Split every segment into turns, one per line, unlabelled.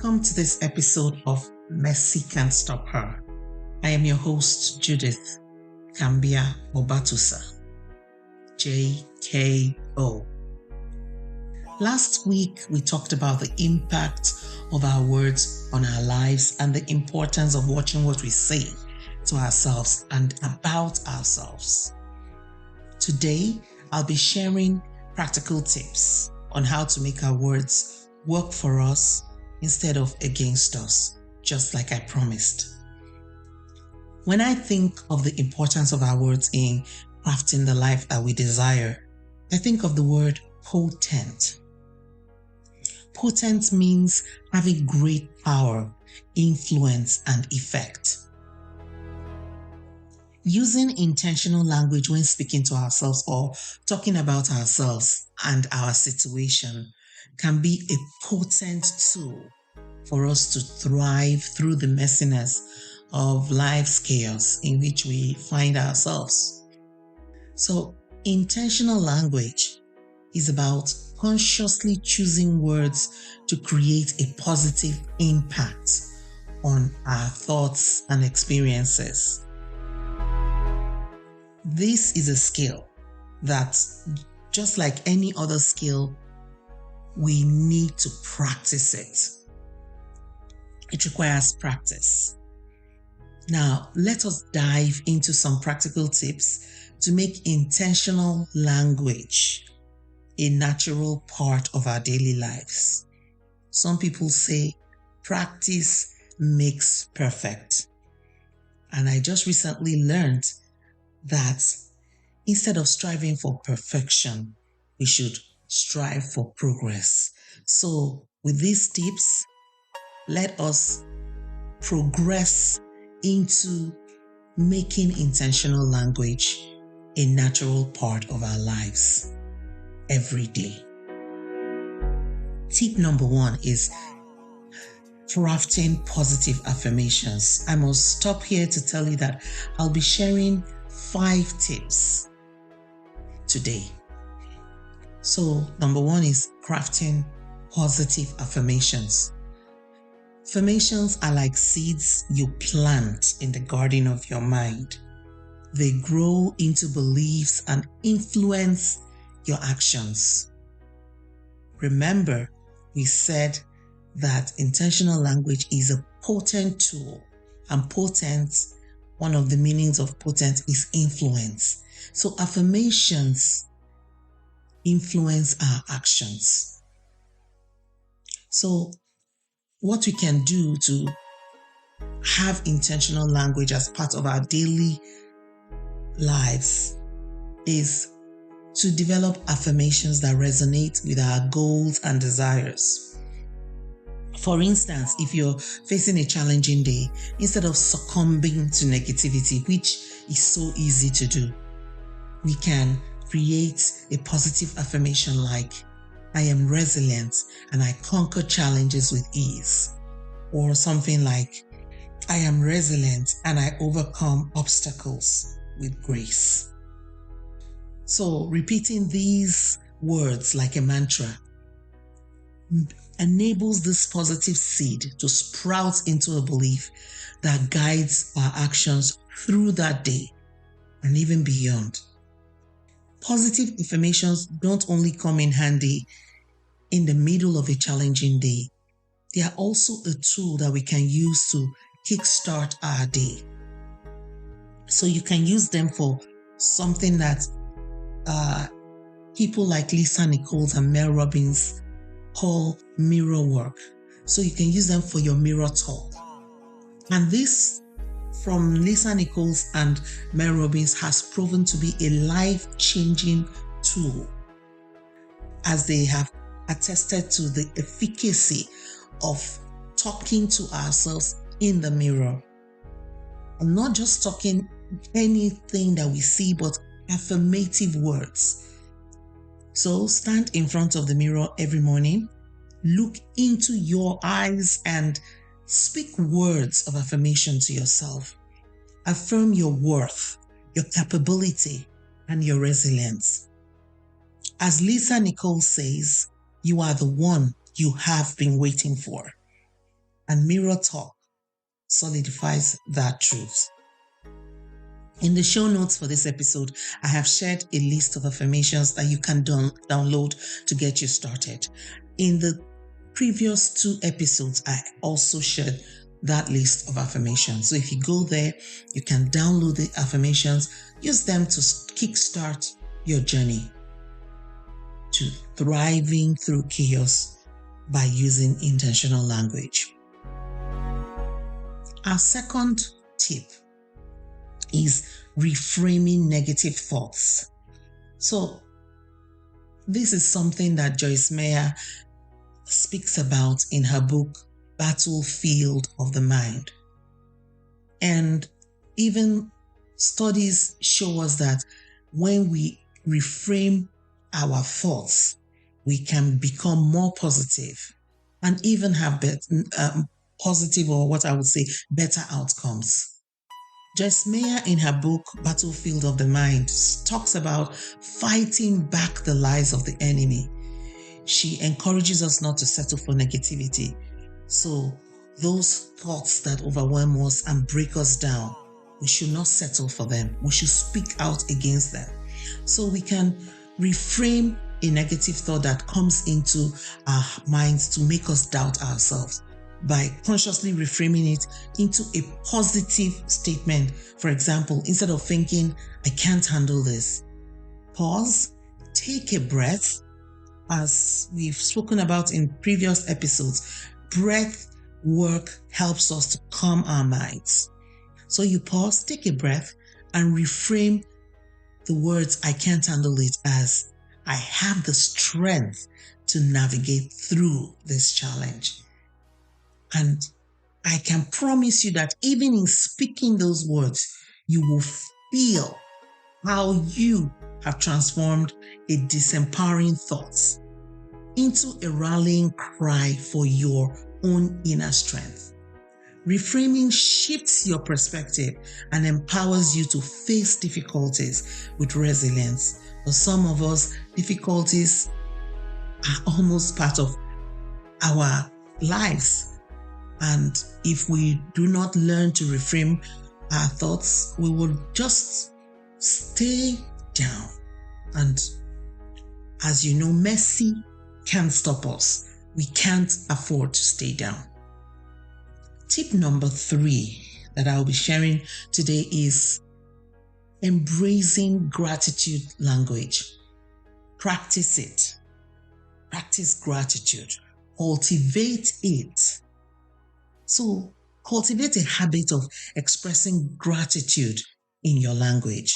Welcome to this episode of Mercy Can't Stop Her. I am your host, Judith Kambia Obatusa, JKO. Last week, we talked about the impact of our words on our lives and the importance of watching what we say to ourselves and about ourselves. Today, I'll be sharing practical tips on how to make our words work for us instead of against us, just like I promised. When I think of the importance of our words in crafting the life that we desire, I think of the word potent. Potent means having great power, influence, and effect. Using intentional language when speaking to ourselves or talking about ourselves and our situation can be a potent tool for us to thrive through the messiness of life's chaos in which we find ourselves. So, intentional language is about consciously choosing words to create a positive impact on our thoughts and experiences. This is a skill that, just like any other skill, we need to practice it. It requires practice. Now, let us dive into some practical tips to make intentional language a natural part of our daily lives. Some people say practice makes perfect. And I just recently learned that instead of striving for perfection, we should strive for progress. So with these tips, let us progress into making intentional language a natural part of our lives every day. Tip number 1 is crafting positive affirmations. I must stop here to tell you that I'll be sharing 5 tips today. So, number 1 is crafting positive affirmations. Affirmations are like seeds you plant in the garden of your mind. They grow into beliefs and influence your actions. Remember, we said that intentional language is a potent tool, and one of the meanings of potent is influence. So affirmations influence our actions. So what we can do to have intentional language as part of our daily lives is to develop affirmations that resonate with our goals and desires. For instance, if you're facing a challenging day, instead of succumbing to negativity, which is so easy to do, we can create a positive affirmation like, I am resilient and I conquer challenges with ease. Or something like, I am resilient and I overcome obstacles with grace. So repeating these words like a mantra enables this positive seed to sprout into a belief that guides our actions through that day and even beyond. Positive affirmations don't only come in handy in the middle of a challenging day. They are also a tool that we can use to kickstart our day. So you can use them for something that people like Lisa Nichols and Mel Robbins call mirror work. So you can use them for your mirror talk. And this from Lisa Nichols and Mel Robbins has proven to be a life-changing tool, as they have attested to the efficacy of talking to ourselves in the mirror. And not just talking anything that we see, but affirmative words. So stand in front of the mirror every morning, look into your eyes and speak words of affirmation to yourself. Affirm your worth, your capability, and your resilience. As Lisa Nichols says, you are the one you have been waiting for. and mirror talk solidifies that truth. In the show notes for this episode, I have shared a list of affirmations that you can download to get you started. In the previous 2 episodes, I also shared that list of affirmations. So if you go there, you can download the affirmations, use them to kickstart your journey to thriving through chaos by using intentional language. Our second tip is reframing negative thoughts. So this is something that Joyce Meyer speaks about in her book, Battlefield of the Mind. And even studies show us that when we reframe our thoughts, we can become more positive and even have positive, or what I would say, better outcomes. Joyce Meyer, in her book, Battlefield of the Mind, talks about fighting back the lies of the enemy. She encourages us not to settle for negativity. So those thoughts that overwhelm us and break us down, we should not settle for them. We should speak out against them. So we can reframe a negative thought that comes into our minds to make us doubt ourselves by consciously reframing it into a positive statement. For example, instead of thinking, I can't handle this, pause, take a breath. As we've spoken about in previous episodes, breath work helps us to calm our minds. So you pause, take a breath, and reframe the words, I can't handle it, as I have the strength to navigate through this challenge. And I can promise you that even in speaking those words, you will feel how you have transformed a disempowering thoughts into a rallying cry for your own inner strength. Reframing shifts your perspective and empowers you to face difficulties with resilience. For some of us, difficulties are almost part of our lives. And if we do not learn to reframe our thoughts, we will just stay down. And as you know, mercy can't stop us. We can't afford to stay down. Tip number 3 that I'll be sharing today is embracing gratitude language. Practice it. Practice gratitude. Cultivate it. So cultivate a habit of expressing gratitude in your language.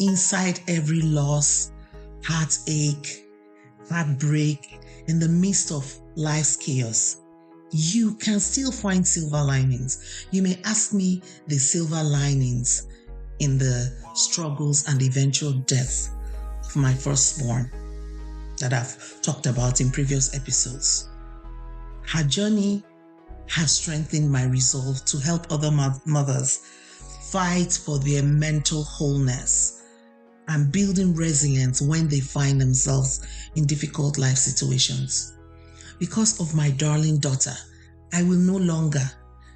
Inside every loss, heartache, heartbreak, in the midst of life's chaos, you can still find silver linings. You may ask me the silver linings in the struggles and eventual death of my firstborn that I've talked about in previous episodes. Her journey has strengthened my resolve to help other mothers fight for their mental wholeness and building resilience when they find themselves in difficult life situations. Because of my darling daughter, I will no longer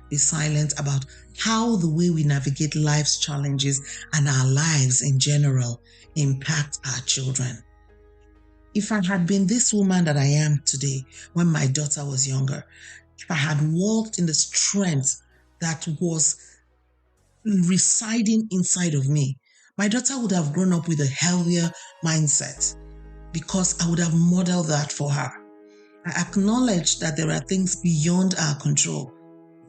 be silent about how the way we navigate life's challenges and our lives in general impact our children. If I had been this woman that I am today when my daughter was younger, if I had walked in the strength that was residing inside of me, my daughter would have grown up with a healthier mindset because I would have modeled that for her. I acknowledge that there are things beyond our control,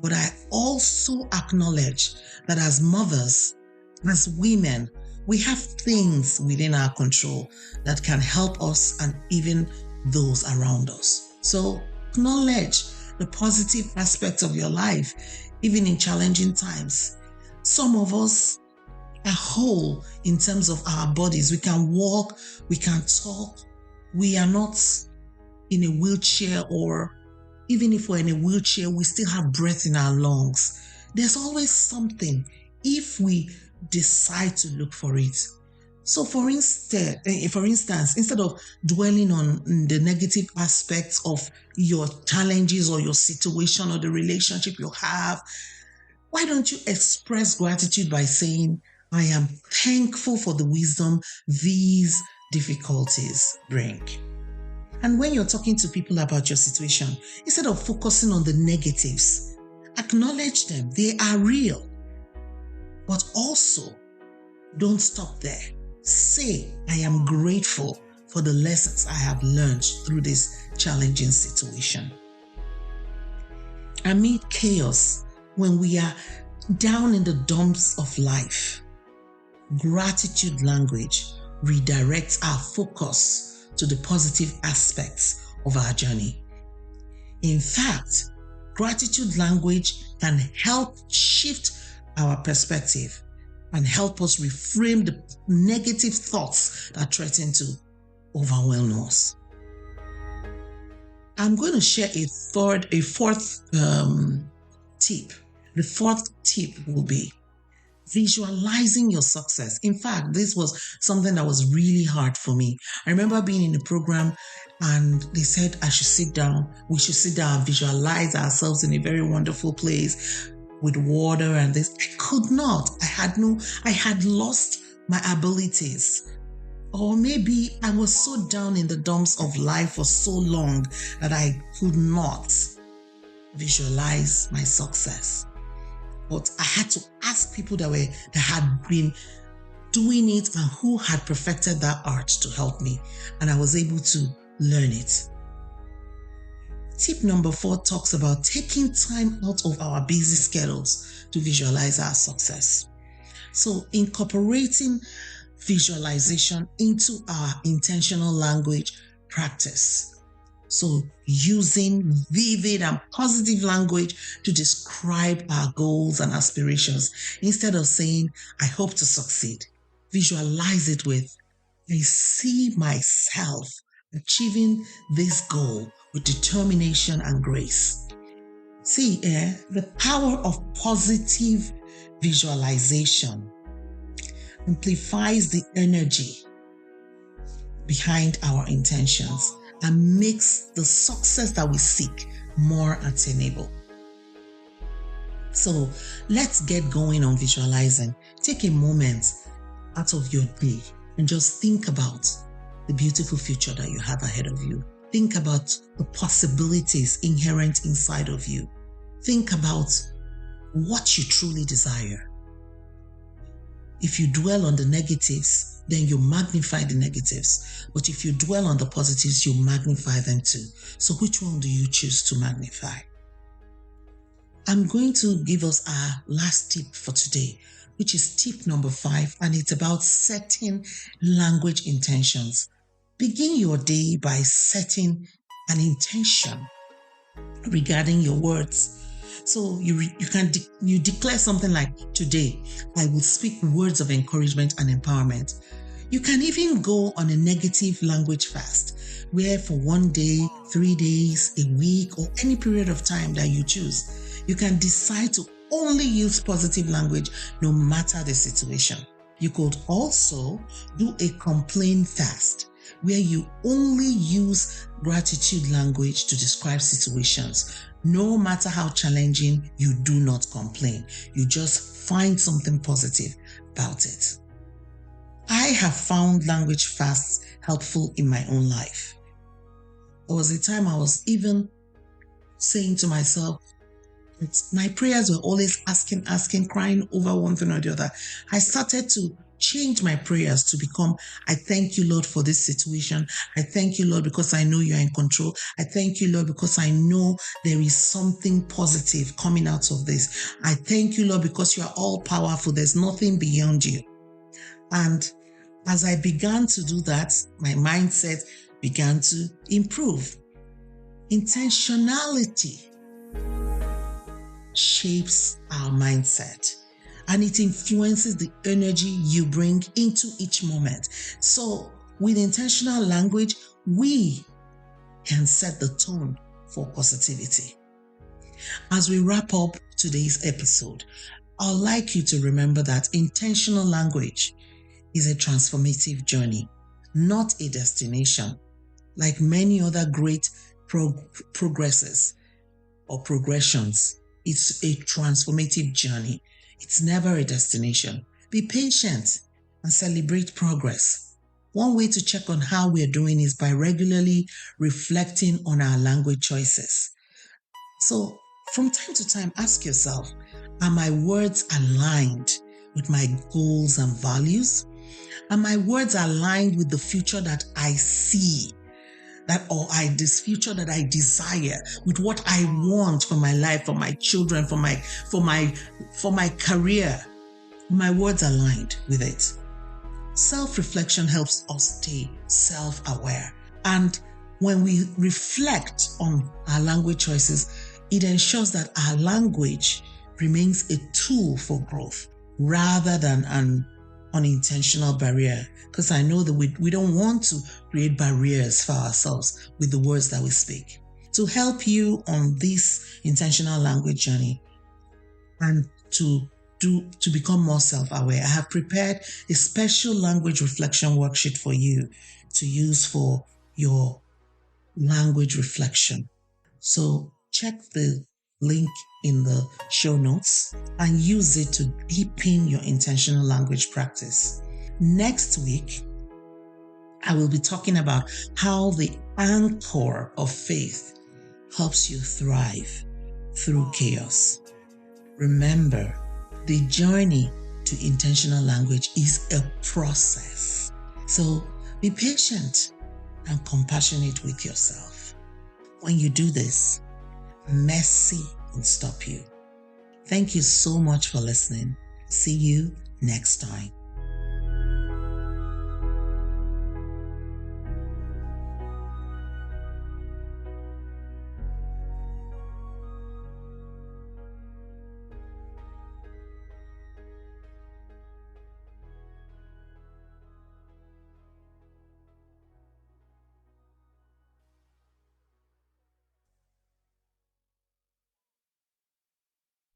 but I also acknowledge that as mothers, as women, we have things within our control that can help us and even those around us. So acknowledge the positive aspects of your life, even in challenging times. Some of us are whole in terms of our bodies. We can walk, we can talk. We are not in a wheelchair, or even if we're in a wheelchair, we still have breath in our lungs. There's always something if we decide to look for it. So for instance, instead of dwelling on the negative aspects of your challenges or your situation or the relationship you have, why don't you express gratitude by saying, I am thankful for the wisdom these difficulties bring. And when you're talking to people about your situation, instead of focusing on the negatives, acknowledge them. They are real. But also, don't stop there. Say, I am grateful for the lessons I have learned through this challenging situation. Amid chaos, when we are down in the dumps of life, gratitude language redirects our focus to the positive aspects of our journey. In fact, gratitude language can help shift our perspective and help us reframe the negative thoughts that threaten to overwhelm us. I'm going to share a fourth tip. The fourth tip will be visualizing your success. In fact, this was something that was really hard for me. I remember being in a program and they said we should sit down and visualize ourselves in a very wonderful place with water and this. I could not. I had lost my abilities. Or maybe I was so down in the dumps of life for so long that I could not visualize my success. But I had to ask people that had been doing it and who had perfected that art to help me. And I was able to learn it. Tip number 4 talks about taking time out of our busy schedules to visualize our success. So incorporating visualization into our intentional language practice. So using vivid and positive language to describe our goals and aspirations. Instead of saying, I hope to succeed, visualize it with, I see myself achieving this goal with determination and grace. See, the power of positive visualization amplifies the energy behind our intentions and makes the success that we seek more attainable. So let's get going on visualizing. Take a moment out of your day and just think about the beautiful future that you have ahead of you. Think about the possibilities inherent inside of you. Think about what you truly desire. If you dwell on the negatives, then you magnify the negatives. But if you dwell on the positives, you magnify them too. So which one do you choose to magnify? I'm going to give us our last tip for today, which is tip number 5, and it's about setting language intentions. Begin your day by setting an intention regarding your words. So you declare something like, today, I will speak words of encouragement and empowerment. You can even go on a negative language fast, where for 1 day, 3 days, a week, or any period of time that you choose, you can decide to only use positive language no matter the situation. You could also do a complain fast, where you only use gratitude language to describe situations. No matter how challenging, you do not complain. You just find something positive about it. I have found language fasts helpful in my own life. There was a time I was even saying to myself, my prayers were always asking, crying over one thing or the other. I started to change my prayers to become, I thank you, Lord, for this situation. I thank you, Lord, because I know you are in control. I thank you, Lord, because I know there is something positive coming out of this. I thank you, Lord, because you are all powerful. There's nothing beyond you. And as I began to do that, my mindset began to improve. Intentionality shapes our mindset, and it influences the energy you bring into each moment. So with intentional language, we can set the tone for positivity. As we wrap up today's episode, I'd like you to remember that intentional language is a transformative journey, not a destination. Like many other great progresses or progressions, it's a transformative journey. It's never a destination. Be patient and celebrate progress. One way to check on how we're doing is by regularly reflecting on our language choices. So, from time to time, ask yourself, are my words aligned with my goals and values? Are my words aligned with the future that I see? This future that I desire, with what I want for my life, for my children, for my career? My words aligned with it. Self-reflection helps us stay self-aware. And when we reflect on our language choices, it ensures that our language remains a tool for growth rather than an unintentional barrier. Because I know that we don't want to create barriers for ourselves with the words that we speak. To help you on this intentional language journey and to become more self-aware, I have prepared a special language reflection worksheet for you to use for your language reflection. So check the link in the show notes and use it to deepen your intentional language practice. Next week, I will be talking about how the anchor of faith helps you thrive through chaos. Remember, the journey to intentional language is a process. So be patient and compassionate with yourself. When you do this, mercy won't stop you. Thank you so much for listening. See you next time.